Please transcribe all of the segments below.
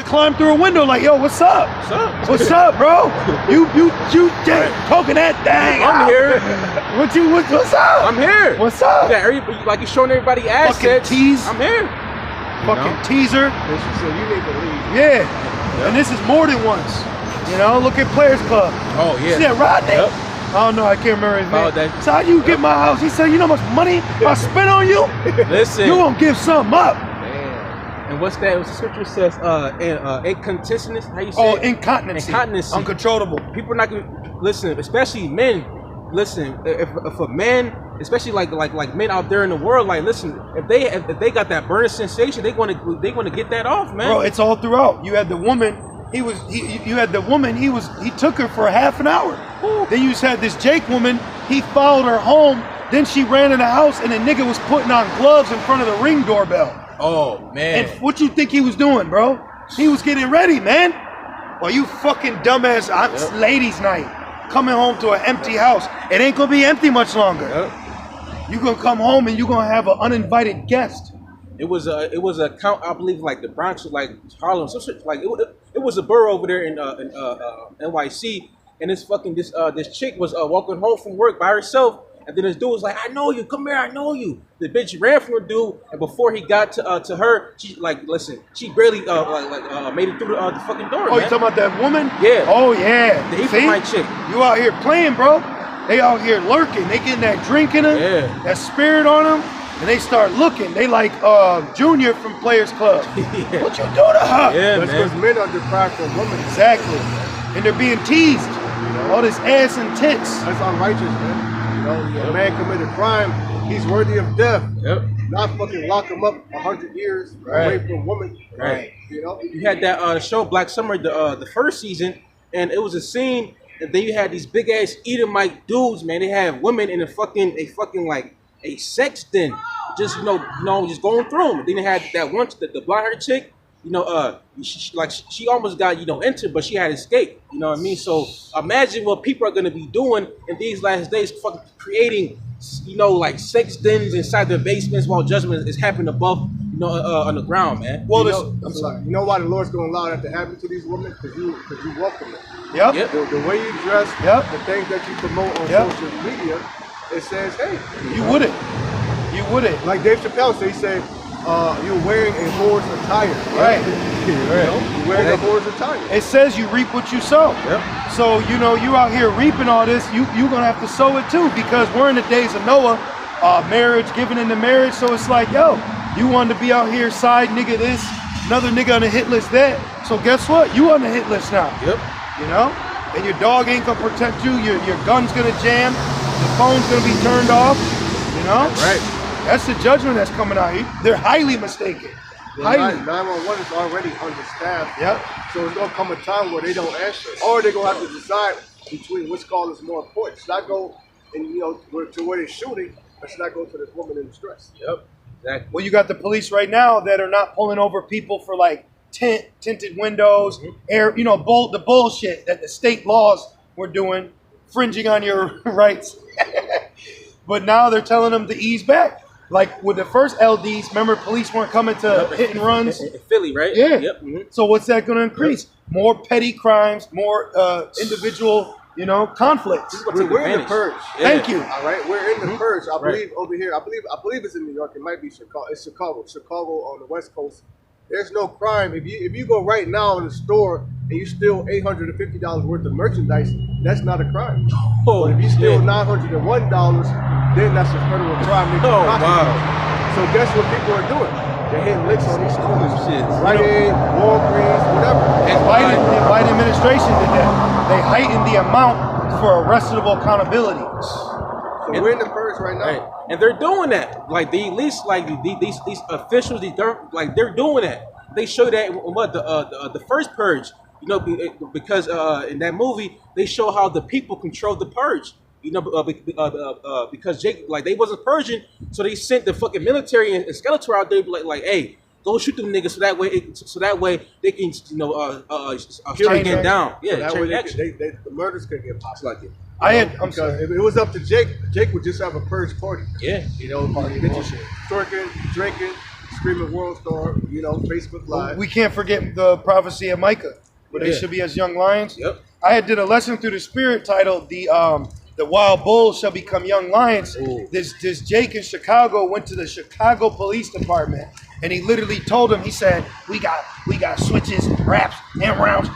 climbed through a window like, yo, what's up? What's up? What's up, bro? You poking that thing. I'm here. What's up? I'm here. What's up? Yeah, everybody, like you're showing everybody assets. Fucking tease. I'm here. Fucking teaser. And she said, you need to leave. Yeah. And this is more than once. You know, look at Players Club. Oh, yeah. See that Rodney? Yep. Oh no, I can't remember his name. That, so how you get my house? He said, you know how much money I spent on you? Listen. You gonna give something up. Man. And what's that? What's the scripture says? Incontinence? How you say Oh, it? incontinency. Uncontrollable. People are not gonna listen, especially men. Listen, if a man, especially like men out there in the world, like listen, if they got that burning sensation, they want to get that off, man. Bro, it's all throughout. You had the woman. He took her for a half an hour. Ooh. Then you had this Jake woman. He followed her home. Then she ran in the house, and the nigga was putting on gloves in front of the Ring doorbell. Oh man! And what you think he was doing, bro? He was getting ready, man. Well, you fucking dumbass. It's ladies' night. Coming home to an empty house. It ain't gonna be empty much longer. Yep. You gonna come home and you gonna have an uninvited guest. It was a count, I believe, like the Bronx, like Harlem, some shit, like it was a borough over there in NYC, and this chick was walking home from work by herself, and then this dude was like, "I know you, come here, I know you." The bitch ran from the dude, and before he got to her, she she barely made it through the fucking door. Oh, man. you talking about that woman? Yeah. Oh yeah. The Ephraimite chick. You out here playing, bro? They out here lurking. They getting that drink in them, that spirit on them. And they start looking. They like Junior from Players Club. Yeah. What you do to her? Yeah, that's because men are deprived from women. Exactly. And they're being teased. You know? All this ass and tits. That's unrighteous, man. You know, a man committed crime, he's worthy of death. Yep. Not fucking lock him up 100 years away from a woman. Right. You know? You had that show Black Summer, the first season, and it was a scene, and then you had these big ass Edomite dudes, man. They had women in a fucking like a sex den, just just going through them. Then they had that one, the blonde haired chick, she almost got entered, but she had escaped. You know what I mean? So imagine what people are gonna be doing in these last days, fucking creating, like sex dens inside their basements while judgment is happening above, on the ground, man. Well, I'm sorry. You know why the Lord's gonna allow that to happen to these women? Because you welcome it. Yep. The way you dress, yep. the things that you promote on social media. It says, hey. You wouldn't. Like Dave Chappelle said, he said, you're wearing a whore's attire. Right. You're wearing a whore's attire. It says you reap what you sow. Yep. So, you out here reaping all this, you're going to have to sow it too, because we're in the days of Noah, marriage, giving into marriage. So it's like, yo, you wanted to be out here side nigga this, another nigga on the hit list that. So guess what? You on the hit list now. Yep. And your dog ain't going to protect you. Your gun's going to jam. The phone's gonna be turned off, Right. That's the judgment that's coming out here. They're highly mistaken. Highly. 911 is already understaffed. Yep. So it's gonna come a time where they don't answer, or they're gonna have to decide between which call is more important. Should I go and to where they're shooting, or should I go to this woman in distress? Yep. Exactly. Well, you got the police right now that are not pulling over people for like tinted windows, air, the bullshit that the state laws were doing, fringing on your rights. But now they're telling them to ease back. Like with the first LDs, remember police weren't coming to hit and runs? In Philly, right? Yeah. Yep. Mm-hmm. So what's that going to increase? Yep. More petty crimes, more individual, conflicts. We're in the purge. Yeah. Thank you. All right, we're in the purge. I believe over here. I believe it's in New York. It might be Chicago. It's Chicago. Chicago on the West Coast. There's no crime. If you go right now in the store and you steal $850 worth of merchandise, that's not a crime. Oh, but if you steal $901, then that's a federal crime. Wow. So guess what people are doing? They're hitting licks on these stores. Shit. Right in, Walgreens, whatever. And the Biden administration did that. They heightened the amount for arrestable accountability. So we're in the purge right now. Right. And they're doing that. Like these officials, they're doing that. They show that what the first purge, because in that movie they show how the people controlled the purge. Because Jake, they wasn't purging, so they sent the fucking military and Skeletor out there, like, hey, go shoot them niggas, so that way they can, start getting down. Yeah, so that way the murders could get possible. Because if it was up to Jake would just have a purge party. Yeah. Twerking, drinking, streaming World Star, you know, Facebook Live. We can't forget the prophecy of Micah, where they should be as young lions. Yep. I had did a lesson through the spirit titled the wild bulls shall become young lions. Ooh. This Jake in Chicago went to the Chicago Police Department and he literally told him, he said, we got switches, wraps, and rounds.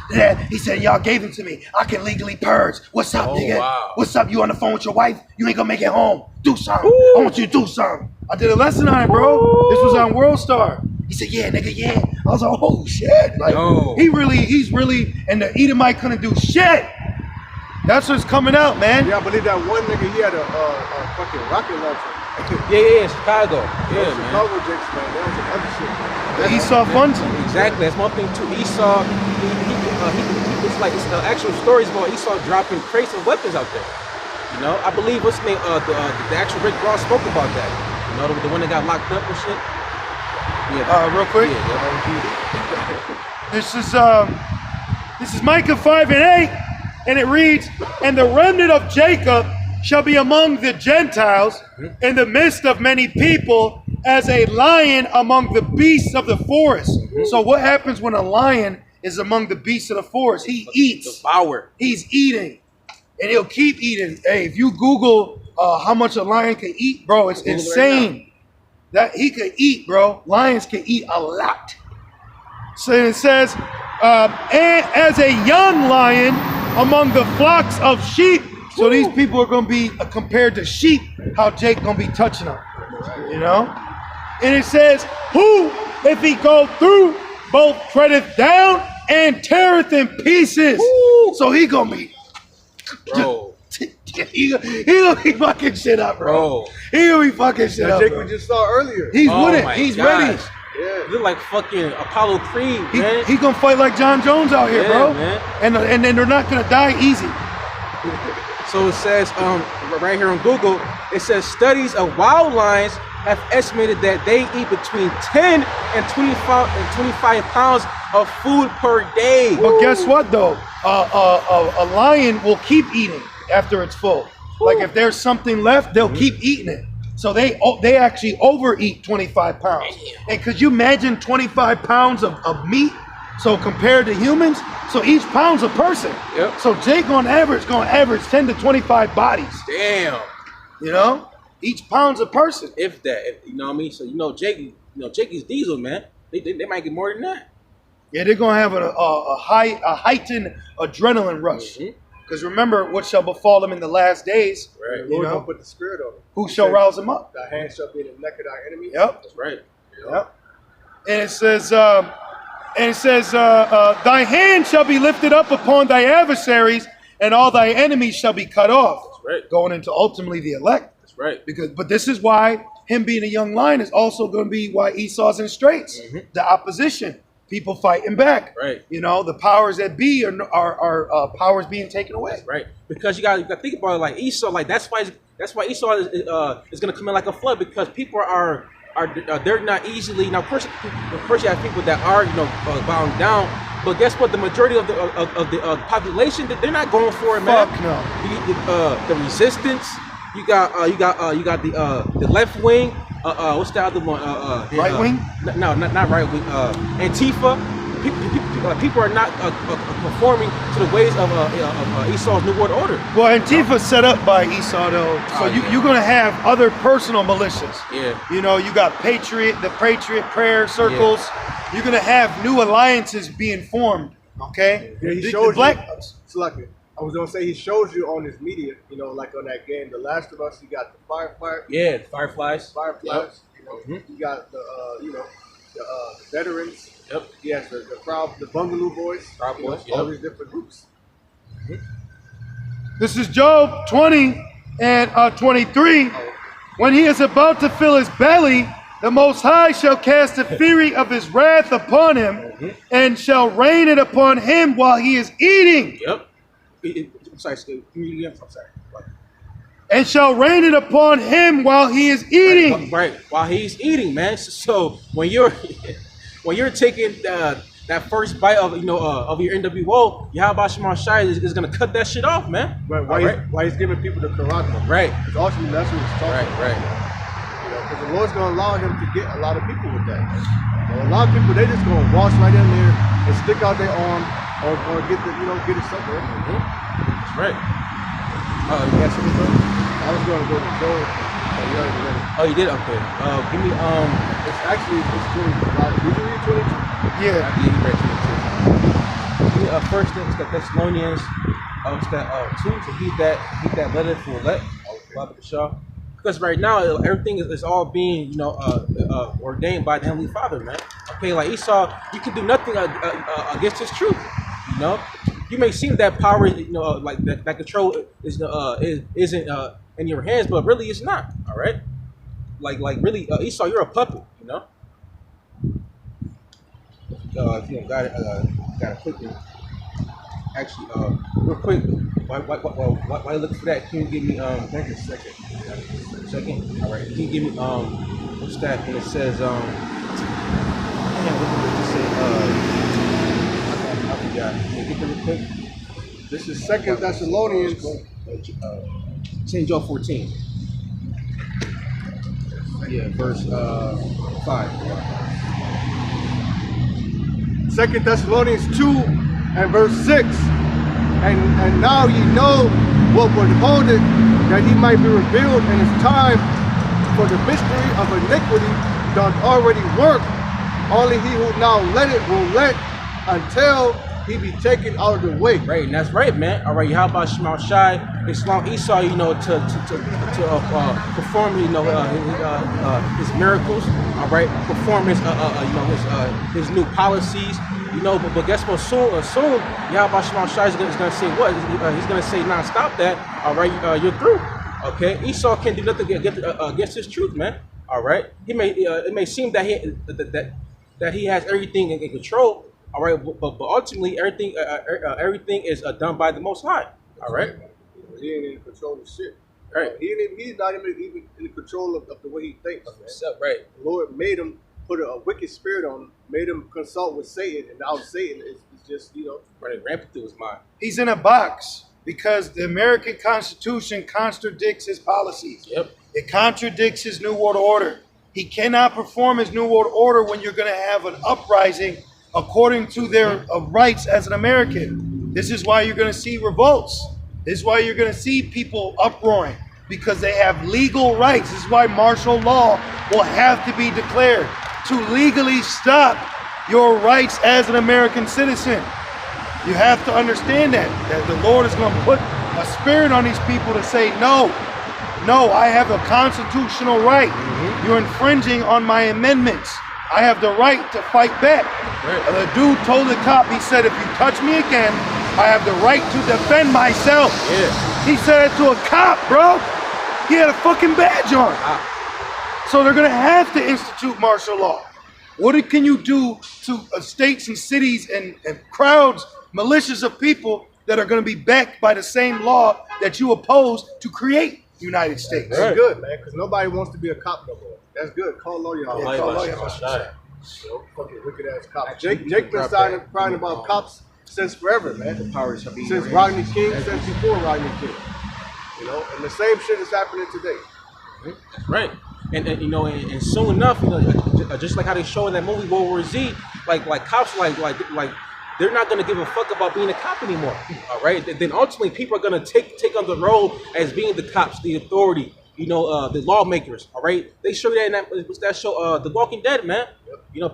He said, y'all gave them to me. I can legally purge. What's up, nigga? Wow. What's up? You on the phone with your wife? You ain't gonna make it home. Do something. Ooh. I want you to do something. I did a lesson on it, bro. Ooh. This was on World Star. He said, yeah, nigga, yeah. I was like, oh shit. Like he's really, and the Edomite couldn't do shit. That's what's coming out, man. Yeah, I believe that one nigga, he had a fucking rocket launcher. Yeah, Chicago. Yeah, man. Chicago Jakes, man. That was some other shit, man. The Esau Funson. Exactly. That's one thing too. Esau, it's like it's actual stories about Esau dropping crates of weapons out there. You know, I believe what's the name? The actual Rick Ross spoke about that. You know, the one that got locked up and shit. Yeah. Real quick. This is Micah 5:8. And it reads, and the remnant of Jacob shall be among the Gentiles in the midst of many people as a lion among the beasts of the forest. So what happens when a lion is among the beasts of the forest? He eats. Devour. He's eating. And he'll keep eating. Hey, if you Google how much a lion can eat, bro, it's insane. That he could eat, bro. Lions can eat a lot. So it says, and as a young lion among the flocks of sheep. So these people are going to be compared to sheep, how Jake going to be touching them, you know? And it says, who, if he go through, both treadeth down and teareth in pieces. Woo. So he going to be, Bro. he going to be fucking shit up, bro. He going to be fucking shit up, Jake bro. we just saw earlier. He's with it. He's ready. Yeah. Look like fucking Apollo Creed, man. He gonna fight like John Jones out here, bro. Man. And then they're not gonna die easy. So it says, right here on Google, it says studies of wild lions have estimated that they eat between 10 and 25 pounds of food per day. But guess what, though? A lion will keep eating after it's full. Like if there's something left, they'll keep eating it. So they actually overeat 25 pounds. And could you imagine 25 pounds of meat? So compared to humans, so each pound's a person. Yep. So Jake on average gonna average 10 to 25 bodies. Damn. You know? Each pound's a person. If that, you know what I mean? So Jake is Diesel, man. They might get more than that. Yeah, they're gonna have a heightened adrenaline rush. Because remember what shall befall them in the last days. Right. Lord gonna put the spirit on them. Who shall rouse them up? Thy hand shall be in the neck of thy enemy. Yep. That's right. Yep. And it says, thy hand shall be lifted up upon thy adversaries, and all thy enemies shall be cut off. That's right. Going into ultimately the elect. That's right. But this is why him being a young lion is also going to be why Esau's in straits. The opposition. People fighting back. Right. You know, the powers that be are powers being taken away. Right. Because you got to think about it like Esau. Like that's why Esau is going to come in like a flood, because people are they're not easily. Now, of course, you have people that are bowing down. But guess what? The majority of the population, they're not going for it, man. Fuck no. The resistance. You got the left wing. What's the other one? Right wing? No, not right wing. Antifa. People are not conforming to the ways of Esau's New World Order. Well, Antifa's set up by Esau, though. So you're going to have other personal militias. Yeah. You know, you got the Patriot prayer circles. Yeah. You're going to have new alliances being formed, okay? Yeah, he shows you. I was going to say, he shows you on his media, like on that game, The Last of Us, you got the Fireflies. Yeah, the Fireflies. Yep. You got the veterans. Yep. Yes, the crowd, the Bungaloo Boys. All these different groups. This is Job 20 and 23. When he is about to fill his belly, the Most High shall cast the fury of his wrath upon him, and shall rain it upon him while he is eating. Yep. I'm sorry. I'm sorry. And shall rain it upon him while he is eating. Right. While he's eating, man. So when you're taking that first bite of of your NWO, Yahweh Shema Shai is gonna cut that shit off, man. Why he's giving people the charisma. Right. Ultimately, that's what he's talking about. Right. Because the Lord's gonna allow him to get a lot of people with that. So a lot of people, they just gonna wash right in there and stick out their arm or get the get it somewhere. That's right. You got something, bro? I was gonna go to Joe. Oh, you did? Okay. Give me It's actually it's 20. Did you read 22? Yeah. Yeah, you read 22. Give me first thing is the Thessalonians. It's that 2 to heed that letter for let. Because right now everything is all being ordained by the Heavenly Father, man. Okay, like Esau, you can do nothing against his truth. You know, you may seem that power, like that control isn't in your hands, but really it's not. All right, like really, Esau, you're a puppet. You know. If you got it quickly. Actually, real quick, while you look for that, can you give me think a second? Second? All right. Can you give me what's that when it says man, what did it say? I forgot. Can you get that real quick? This is 2 Thessalonians. St. John 14. Yeah, verse 5. 2 Thessalonians 2 and verse 6. And now ye know what withholdeth, that he might be revealed in his time, for the mystery of iniquity doth already work. Only he who now let it will let until he be taken out of the way. Right, and that's right, man. All right, how about Shema Shai? It's long Esau, to perform, his miracles. All right, perform his new policies. But guess what? Soon, Yahweh Shema Shai is gonna say what? He's gonna say, "Nah, stop that." All right, you're through. Okay, Esau can't do nothing against his truth, man. All right, it may seem that he has everything in control. All right, but ultimately everything is done by the Most High. All right, he ain't in control of shit. Right. He's not even in control of the way he thinks. Right. The Lord made him, put a wicked spirit on him, made him consult with Satan, and now Satan is just running rampant through his mind. He's in a box because the American Constitution contradicts his policies. Yep. It contradicts his New World Order. He cannot perform his New World Order when you're going to have an uprising according to their rights as an American. This is why you're going to see revolts. This is why you're going to see people uproaring, because they have legal rights. This is why martial law will have to be declared to legally stop your rights as an American citizen. You have to understand that the Lord is going to put a spirit on these people to say, no, I have a constitutional right. Mm-hmm. You're infringing on my amendments. I have the right to fight back. Right. The dude told the cop, he said, if you touch me again, I have the right to defend myself. Yeah. He said it to a cop, bro. He had a fucking badge on. So they're going to have to institute martial law. What can you do to states and cities and crowds, militias of people that are going to be backed by the same law that you oppose to create the United States? That's good, man, because nobody wants to be a cop no more. That's good. Call lawyer. Call lawyer. Fucking wicked ass cops. Jake been crying about cops since forever, man. The powers shall be since Rodney King, since before Rodney King. And the same shit is happening today. Right. And soon enough, just like how they show in that movie World War Z, like cops like they're not gonna give a fuck about being a cop anymore. All right. Then ultimately people are gonna take on the role as being the cops, the authority, the lawmakers. All right. They show that in that show, The Walking Dead, man. Yep.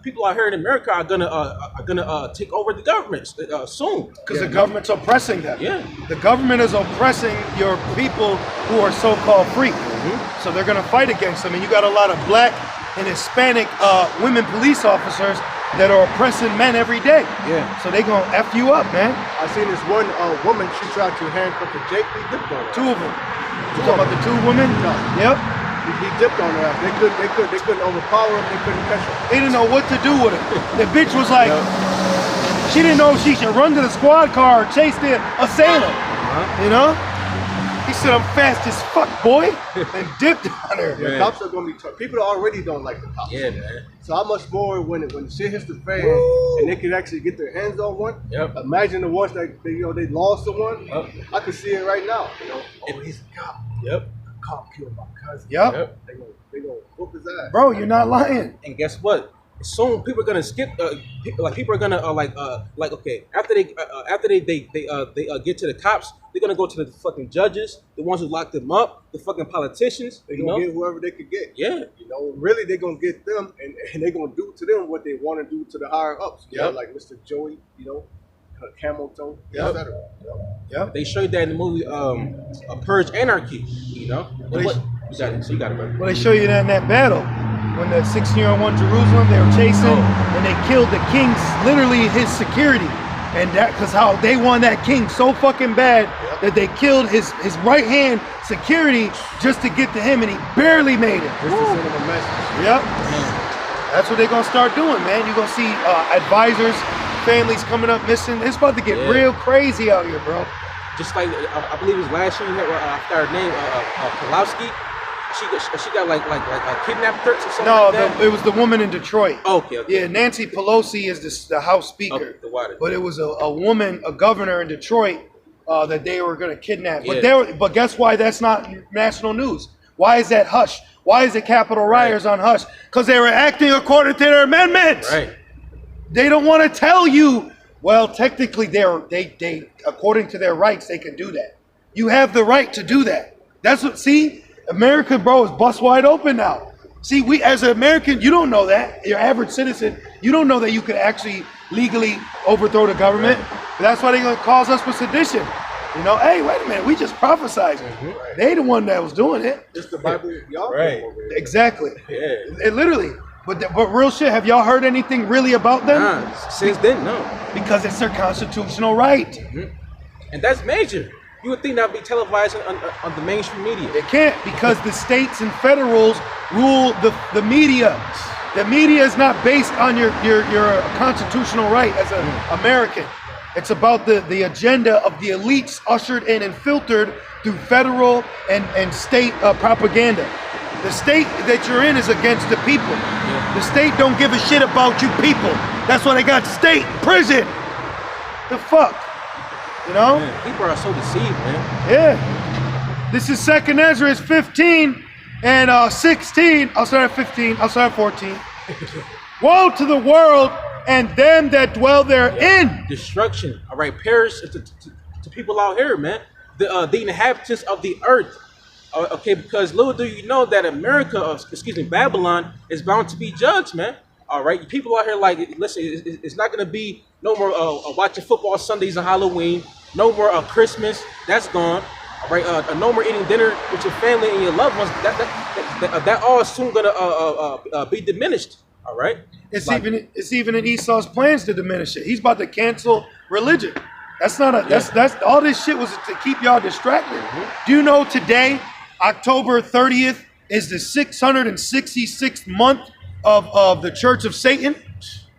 People out here in America are gonna take over the government soon because the government's oppressing them. Yeah. The government is oppressing your people who are so-called free. Mm-hmm. So they're gonna fight against them. And you got a lot of black and Hispanic women police officers that are oppressing men every day. Yeah. So they gonna F you up, man. I seen this one woman, she tried to handcuff a Jake. He dipped on her. Two of them. You talking about the two women? No. Yep. He dipped on her. They couldn't overpower him. They couldn't catch him. They didn't know what to do with her. The bitch was like, she didn't know if she should run to the squad car or chase the assailant. He said, I'm fast as fuck, boy, and dipped on her. Yeah, cops are gonna be tough. People already don't like the cops. Yeah, man. So how much more when shit hits the fan and they can actually get their hands on one? Yep. Imagine the ones that they lost someone. Yep. I can see it right now. Oh, he's a cop. Yep. cop killed my cousin. Yep. They gonna whoop his ass. Bro, you're not lying. And guess what? Soon people are gonna skip. People are gonna okay. After they get to the cops, they're gonna go to the fucking judges, the ones who locked them up, the fucking politicians. They gonna get whoever they could get. Yeah. Really, they're gonna get them, and they're gonna do to them what they want to do to the higher ups. Like Mr. Joey, Camel Toe, etc. Yep. They showed that in the movie Purge Anarchy. You got it, bro. Well, they show you that in that battle. When the 16-year-old won Jerusalem, they were chasing, and they killed the king's, literally his security. And that, because how they won that king so fucking bad that they killed his right hand security just to get to him, and he barely made it. Just to send him a message. Yep. That's what they're gonna start doing, man. You're gonna see advisors, families coming up missing. It's about to get real crazy out here, bro. Just like I believe it was last year, you had her name Pulowski. She got like kidnapped or something. No, like that? it was the woman in Detroit. Okay. Yeah, Nancy Pelosi is the House Speaker. Okay, but it was a woman, a governor in Detroit, that they were going to kidnap. Yeah. But guess why that's not national news? Why is that hush? Why is the Capitol rioters on hush? Because they were acting according to their amendments. Right. They don't want to tell you. Well, technically, they according to their rights, they can do that. You have the right to do that. That's what. See. America, bro, is bust wide open now. See, we as an American, you don't know that. Your average citizen, you don't know that you could actually legally overthrow the government. But that's why they're going to cause us for sedition. Hey, wait a minute, we just prophesied. They the one that was doing it. It's the Bible, y'all. Right. Exactly. Yeah. It literally. But real shit, have y'all heard anything really about them? Nah, since then, no. Because it's their constitutional right. And that's major. You would think that would be televised on the mainstream media. It can't, because the states and federals rule the media. The media is not based on your constitutional right as an American. It's about the agenda of the elites ushered in and filtered through federal and state propaganda. The state that you're in is against the people. Yeah. The state don't give a shit about you people. That's why they got state prison. The fuck? Man, people are so deceived, man. Yeah. This is 2nd Ezra, 15 and 16. I'll start at 15. I'll start at 14. Woe to the world and them that dwell therein. Destruction. All right, perish to people out here, man. The inhabitants of the earth. Okay, because little do you know that Babylon is bound to be judged, man. All right, people out here listen, it's not going to be no more watching football Sundays and Halloween. No more Christmas. That's gone. All right, no more eating dinner with your family and your loved ones. That all is soon going to be diminished. All right. It's even in Esau's plans to diminish it. He's about to cancel religion. That's not that's all this shit was to keep y'all distracted. Do you know today, October 30th, is the 666th month of the Church of Satan?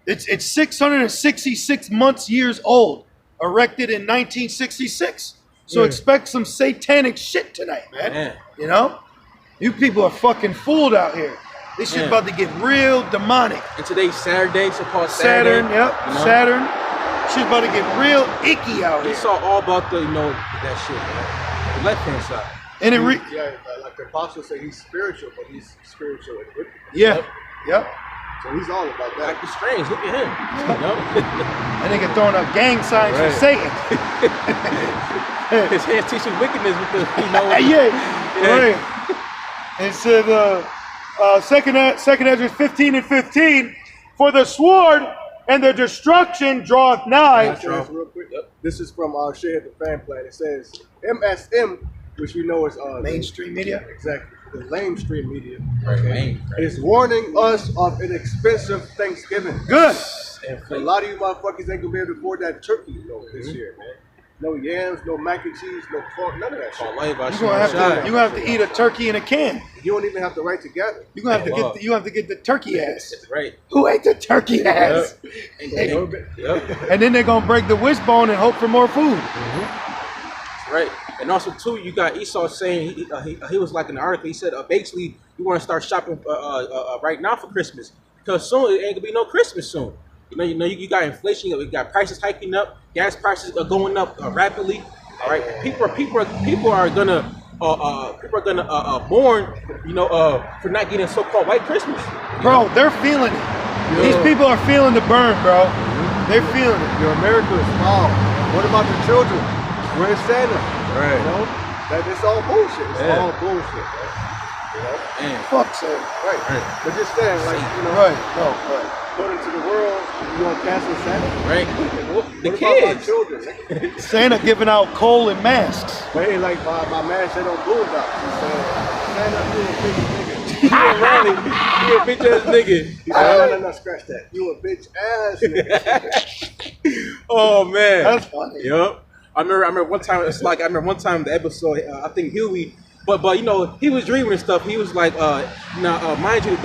It's 666 years old, erected in 1966. So expect some satanic shit tonight, man. You people are fucking fooled out here. This shit's about to get real demonic. And today's Saturday, so-called Saturn. Saturn. Shit's about to get real icky out here. He saw all about that shit, man. The left hand side. And like the apostle said, he's spiritual, but he's spiritual and wicked. Yep. So he's all about that. Like strange. Look at him. That nigga throwing up gang signs for Satan. His hands teaching wickedness with the, Right. It said, Second Ezra 15 and 15, for the sword and the destruction draweth nigh. Real quick. This is from Shea at the Fan Plan. It says MSM, which we know is mainstream media. Exactly. The lamestream media. Right. Is warning us of an expensive Thanksgiving. Good. A lot of you motherfuckers ain't gonna be able to afford that turkey this year, man. No yams, no mac and cheese, no pork, none of that shit. You gonna have to eat a turkey in a can. You don't even have to write together. You gonna have to get the turkey ass. Right. Who ate the turkey ass? And then they're gonna break the wishbone and hope for more food. Right. And also too, you got Esau saying he was like in the article. He said basically you want to start shopping right now for Christmas because soon it ain't gonna be no Christmas soon. You got inflation. You got prices hiking up. Gas prices are going up rapidly. All right. People are gonna people are gonna mourn, for not getting so-called white Christmas. Bro, they're feeling it. Yo. These people are feeling the burn, bro. They're feeling it. Your America is small. What about the children? Where's Santa? Right. You know, it's all bullshit. It's all bullshit. Man. Fuck Santa. Right. But just saying, like, Right. No, right. put into the world, you gonna cancel Santa? Right. What The about my kids. children? Santa giving out coal and masks. But hey, like my man said on Boondocks, he said, Santa, you a bitch nigga. Yeah, Riley, you a bitch ass nigga. He said, no, scratch that. You a bitch ass nigga. Oh man. That's funny. Yup. I remember one time. It's like I remember one time the episode. I think Huey, but he was dreaming and stuff. He was like, mind you,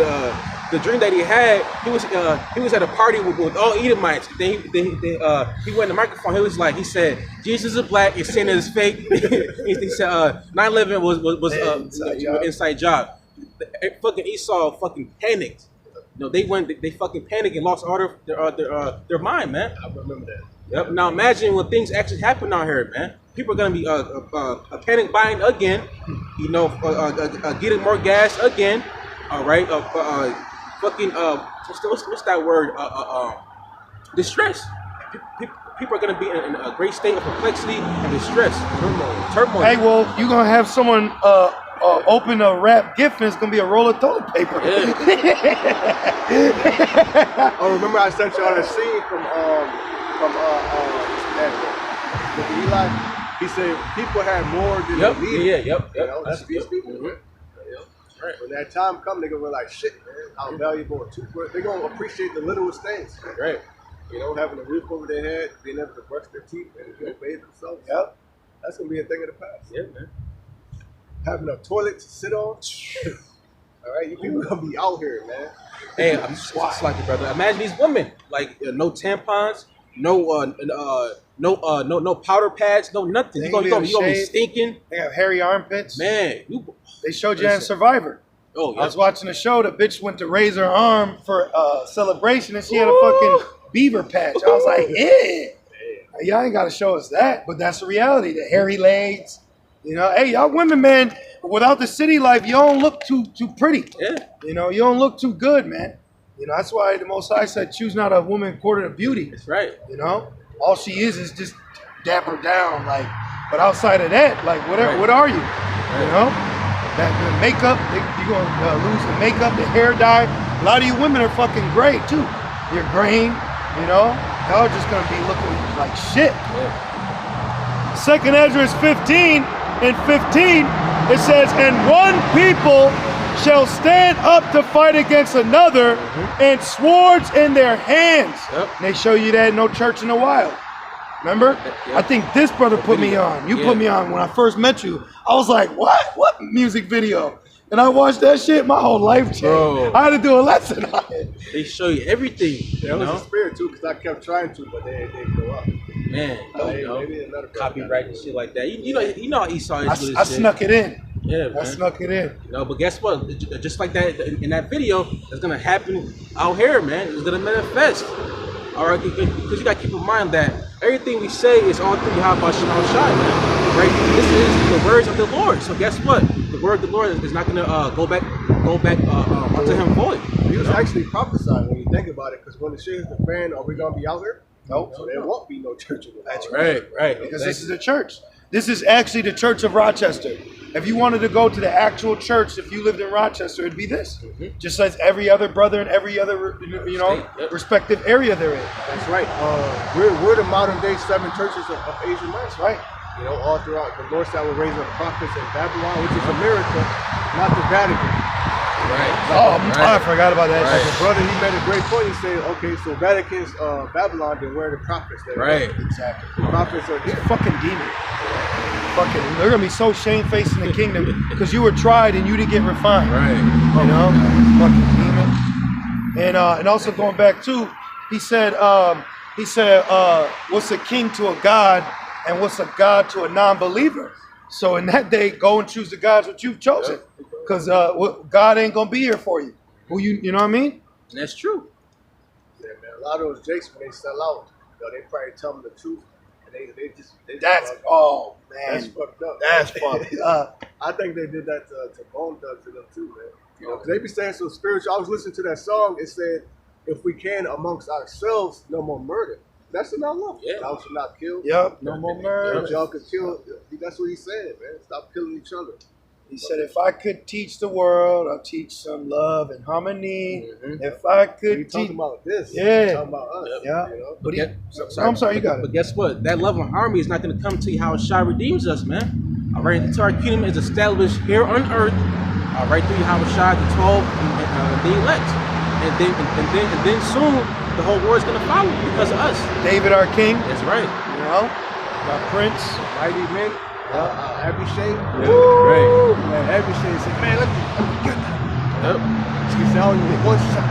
the dream that he had, he was at a party with all Edomites. Then he went in the microphone. He said, Jesus is black and Santa is fake. He said 9/11 was inside job. Fucking Esau fucking panicked. They fucking panicked and lost all their mind, man. I remember that. Yep. Now imagine when things actually happen out here, man. People are gonna be panic buying again. Getting more gas again. All right. Fucking what's that word? Distress. People are gonna be in a great state of perplexity and distress. Turmoil. Hey, well, you're going to have someone open a wrap gift and it's going to be a roll of toilet paper. Oh, remember I sent y'all that scene from Eli? He said people had more than they needed. Yep. These people. Right. When that time comes, they're gonna realize, shit, man, how valuable a toothbrush. They're gonna appreciate the littlest things. Right. Having a roof over their head, being able to brush their teeth and bathe themselves. Yep. That's gonna be a thing of the past. Yeah, man. Having a toilet to sit on. All right, you people gonna be out here, man. Hey, I'm just like it, brother. Imagine these women, like no tampons, no powder pads, no nothing. They You gonna be shaved. stinking, They have hairy armpits. man. They showed you in Survivor. Oh, yeah. I was watching a show. The bitch went to raise her arm for a celebration and she had a fucking beaver patch. I was like, yeah. Y'all ain't got to show us that. But that's the reality. The hairy legs. Hey, y'all women, man, without the city life, you don't look too pretty. Yeah. You don't look too good, man. That's why the Most High said, choose not a woman according to beauty. That's right. All she is just dapper down. But outside of that, what are you? Right. That the makeup, you're going to lose the makeup, the hair dye. A lot of you women are fucking gray, too. You're graying, Y'all are just going to be looking like shit. Yeah. 2nd Ezra 15 and 15, it says, and one people shall stand up to fight against another and swords in their hands. Yep. And they show you that in No Church in the Wild. Remember? Yep. I think this brother put me on. You put me on when I first met you. I was like, what? What music video? And I watched that shit, my whole life changed. Bro. I had to do a lesson on it. They show you everything. That was a spirit too, because I kept trying to, but they go up. Man, Maybe another copyright and shit like that. You know how Esau is with his I shit. snuck it in. Yeah, man. I snuck it in. But guess what? Just like that in that video, it's gonna happen out here, man. It's gonna manifest. All right, because you gotta keep in mind that everything we say is all through Yahweh Shalom Shai, man. Right? This is the words of the Lord. So guess what? The word of the Lord is not gonna go back onto him void. He was actually prophesying when you think about it, because when the shit hits the fan, are we gonna be out here? Nope. So there won't be no church in the world. That's Right. Because this is the church. This is actually the Church of Rochester. If you wanted to go to the actual church, if you lived in Rochester, it'd be this. Just as every other brother in every other, respective area they're in. That's right. We're the modern day 7 churches of Asian minds. That's right. All throughout the Lord will raise up prophets in Babylon, which is America, not the Vatican. Right. I forgot about that. Like a brother, he made a great point. He said, okay, so Vatican's Babylon, then where are the prophets? Right. Exactly. The prophets are here. Fucking demon. They're gonna be so shamefaced in the kingdom because you were tried and you didn't get refined. Right. Fucking demon. And also going back to, he said, what's a king to a god and what's a god to a non-believer? So in that day, go and choose the gods that you've chosen, because God ain't gonna be here for you. You know what I mean? That's true. Yeah, man. A lot of those jakes, when they sell out, they probably tell them the truth And they That's that's fucked up. That's fucked up. I think they did that to Bone Thugs to them too, man. You know, 'cause they be saying so spiritual. I was listening to that song. It said, "If we can amongst ourselves, no more murder." That's about love. Yeah. Thou shalt not kill. Yep, no more murder. If y'all could kill. That's what he said, man. Stop killing each other. He said, if I could teach the world, I'll teach some love and harmony. If I could We teach. talking about this. Yeah. We talking about us. Yeah. You know? But I'm sorry, you got But it. guess what? That love and harmony is not going to come to you how Shah redeems us, man. All right, until our kingdom is established here on earth. All right, through Yahweh Shah, the 12, and the elect, and then soon the whole world's going to follow because of us. David, our king, That's right. you know, our prince. Mighty men. Abby Shea. Right. Man, Abby Shea said, man, let me get that. Yep. She said, I only need one shot.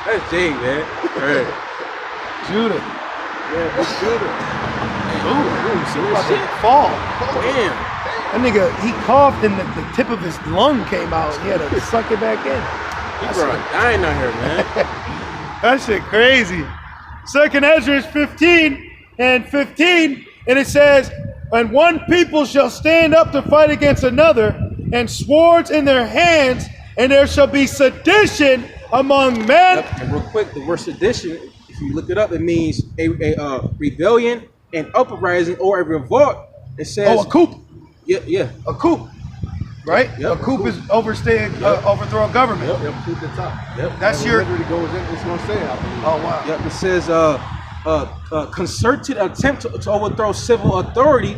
That's Jay, man. Right. Judah. Yeah, big Judah. Ooh, see that shit? Fall. Damn. That nigga, he coughed and the tip of his lung came out. He had to suck it back in. He brought dying out here, man. That shit crazy. Second Ezra 15 and 15, and it says, and one people shall stand up to fight against another, and swords in their hands, and there shall be sedition among men. Yep. And real quick, the word sedition, if you look it up, it means a rebellion, an uprising, or a revolt. It says, Oh, a coup. Yeah. A coup. Right? Yep. A coup is overthrow a government. Yep. Yep, shoot the top. Yep. That's And it your. literally goes in, it's gonna say it, I believe. Oh, wow. Yep. It says, concerted attempt to overthrow civil authority.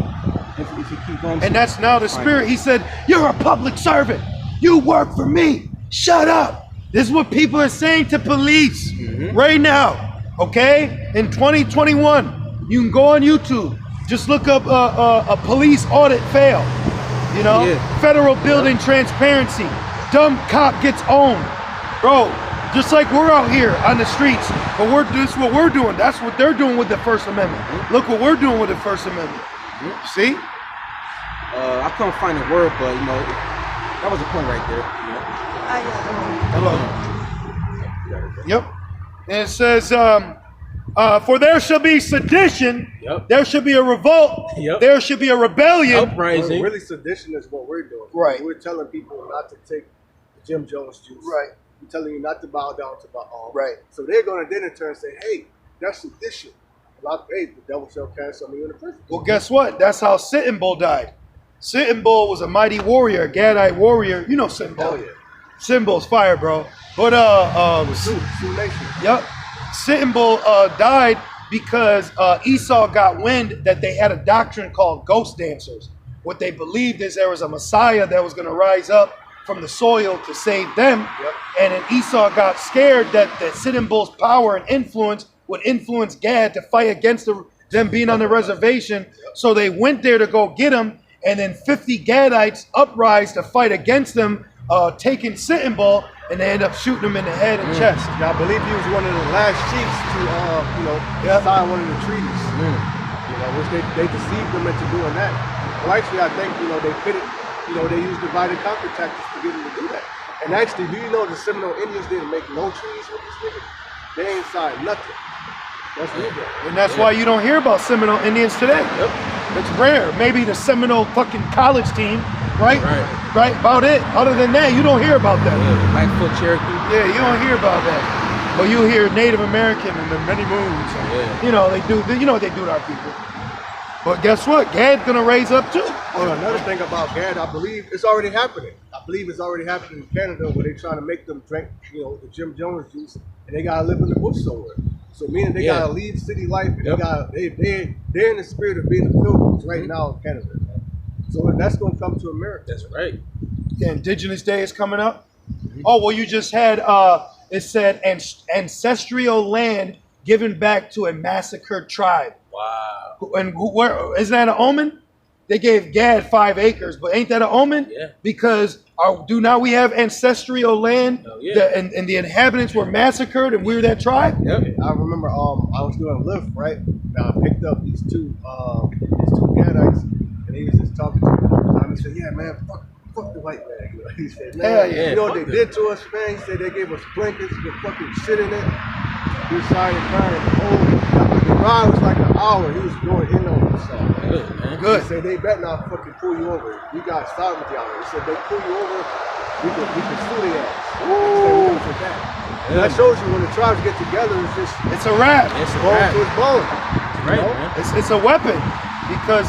If you keep going. And that's now the spirit. He said, you're a public servant. You work for me. Shut up. This is what people are saying to police right now. Okay? In 2021, you can go on YouTube. Just look up a police audit fail. You know? Yeah. Federal building transparency. Dumb cop gets owned. Bro, just like we're out here on the streets. But this is what we're doing. That's what they're doing with the First Amendment. Look what we're doing with the First Amendment. See? I couldn't find the word, but you know, that was the point right there. Hello. Yep. And it says, for there shall be sedition, Yep. there should be a revolt, Yep. there should be a rebellion. Uprising. Really, sedition is what we're doing. Right. We're telling people not to take the Jim Jones juice. Right. We're telling you not to bow down to Baal. Right. So they're going to then in turn say, hey, that's sedition. Hey, the devil shall cast some of you in the prison. Well, guess what? That's how Sitting Bull died. Sitting Bull was a mighty warrior, a Gadite warrior. You know Sitting Bull. Hell yeah. Sitting Bull's fire, bro. But Sioux Nation. yep. Sitting Bull died because Esau got wind that they had a doctrine called ghost dancers. What they believed is there was a Messiah that was going to rise up from the soil to save them. Yep. And then Esau got scared that Sitting Bull's power and influence would influence Gad to fight against them being on the reservation. So they went there to go get him. And then 50 Gadites uprise to fight against them, taking Sitting Bull, and they end up shooting him in the head and chest. Now, I believe he was one of the last chiefs to, sign one of the treaties. You know, which they deceived them into doing that. Well, actually, I think, they pitted, they used divide and conquer tactics to get them to do that. And actually, do you know the Seminole Indians didn't make no treaties with these niggas? They ain't signed nothing. That's legal. And that's why you don't hear about Seminole Indians today. Yep. It's rare. Maybe the Seminole fucking college team, right? Right. About it. Other than that, you don't hear about that. Yeah, Blackfoot Cherokee. Yeah, you don't hear about that. But you hear Native American and the many moons. And, they do. You know what they do to our people. But guess what? Gad's gonna raise up too. Well, another thing about Gad, I believe it's already happening. I believe it's already happening in Canada where they're trying to make them drink, the Jim Jones juice, and they gotta live in the bush somewhere. So meaning they gotta leave city life, and they're in the spirit of being a pilgrims right now in Canada. So that's gonna come to America. That's right. Yeah, Indigenous Day is coming up. Oh well, you just had it said ancestral land given back to a massacred tribe. Wow. And where isn't that an omen? They gave Gad 5 acres, but ain't that an omen? Yeah. Because do now we have ancestral land, and the inhabitants were massacred, and we were that tribe. Yep. I remember I was doing a Lyft, right? Now I picked up these two Gadites, and he was just talking to me the whole time. He said, "Yeah, man, fuck the white man." He said, "Man, you know what they did to us, man?" He said they gave us blankets with fucking shit in it. We started crying. The ride was like an hour, he was going in on himself. Good, man. Good. He said they better not fucking pull you over. We got sovereignty out here. He said they pull you over, we can sue their ass. He said we don't that. And that shows you when the tribes get together, It's a wrap. It's a bone wrap. to his bone. Right, You know? man. It's a weapon because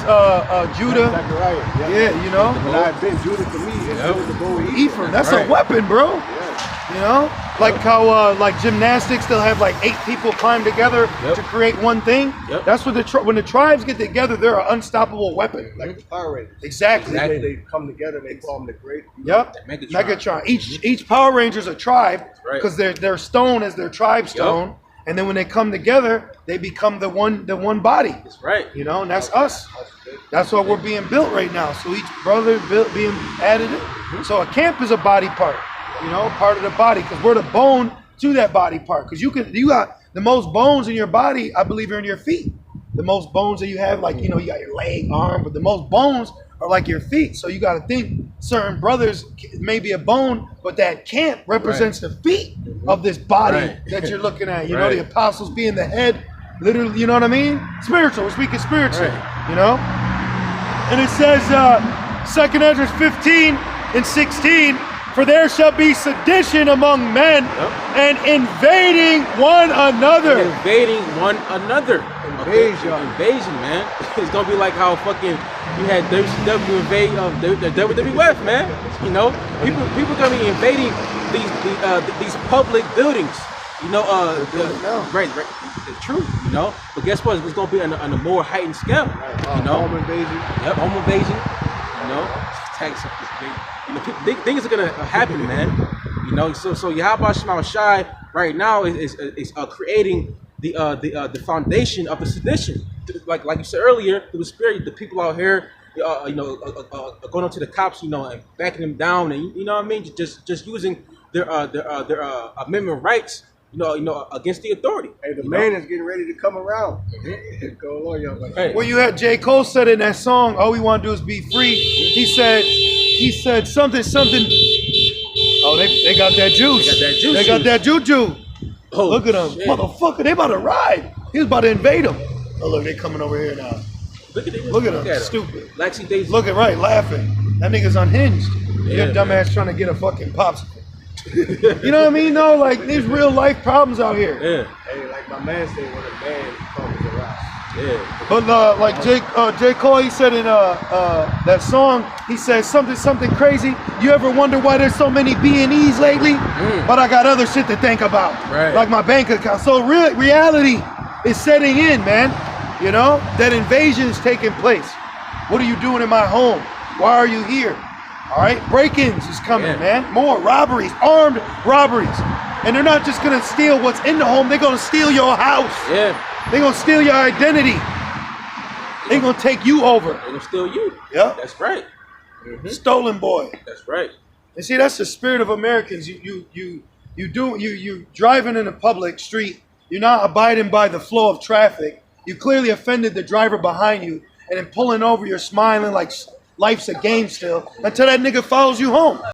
Judah. Zechariah, Yeah, you know. When I've been Judah to me, it's Judah to go with Ephraim. That's Right. a weapon, bro. Yeah. You know, like how like gymnastics, they'll have like 8 people climb together Yep. to create one thing. Yep. That's what when the tribes get together, they're an unstoppable weapon. Like the Power Rangers. Exactly. They come together, they call them the great. Yep. Megatron. Each Power Ranger's a tribe Right. because their stone is their tribe stone, and then when they come together, they become the one body. That's right. You know, and that's us. That's what we're being built right now. So each brother being added in. So a camp is a body part, you know, part of the body, because we're the bone to that body part. Because you got the most bones in your body, I believe, are in your feet. The most bones that you have, like, you know, you got your leg, arm, but the most bones are like your feet. So you got to think certain brothers may be a bone, but that camp represents the feet of this body that you're looking at. You know, the apostles being the head, literally, you know what I mean? Spiritual, we're speaking spiritual, you know? And it says, 2 Ezra 15 and 16, for there shall be sedition among men and invading one another. Invading one another. Invasion. Invasion, man. It's gonna be like how fucking you had WCW invade the WWF, man. You know, people gonna be invading these public buildings. You know, right. It's true. You know, but guess what? It's gonna be on a more heightened scale. You know, Home invasion. Yep, home invasion. You know, you know, things are gonna happen, man. You know, so Yahweh Shema Shai right now is creating the foundation of the sedition. Like you said earlier, through the spirit, the people out here, you know, going up to the cops, you know, and backing them down, and you know what I mean, just using their amendment rights, you know, against the authority. Hey, the man is getting ready to come around. Go on, young man. Well, you had J. Cole said in that song, all we want to do is be free. He said something. Oh, they got that juice. They got that juju. Oh, look at them, shit. motherfucker. They about to ride. He was about to invade them. Oh, look, they coming over here now. Look at them, stupid. Laxy Daisy. Look at laughing. That nigga's unhinged. Yeah, Your dumbass trying to get a fucking popsicle. You know what I mean? No, like there's real life problems out here. Yeah. Hey, like my man said, when a man comes around. Yeah. But like J. Cole, he said in that song, he said something crazy. You ever wonder why there's so many B&Es lately? But I got other shit to think about, like my bank account. So reality is setting in, man. You know, that invasion is taking place. What are you doing in my home? Why are you here? All right, break-ins is coming, man. More robberies, armed robberies. And they're not just gonna steal what's in the home, they're gonna steal your house. Yeah. They're gonna steal your identity. They're gonna take you over. They're gonna steal you. Yeah. That's right. Stolen boy. That's right. And see, that's the spirit of Americans. You driving in a public street, you're not abiding by the flow of traffic. You clearly offended the driver behind you, and then pulling over, you're smiling like life's a game still until that nigga follows you home.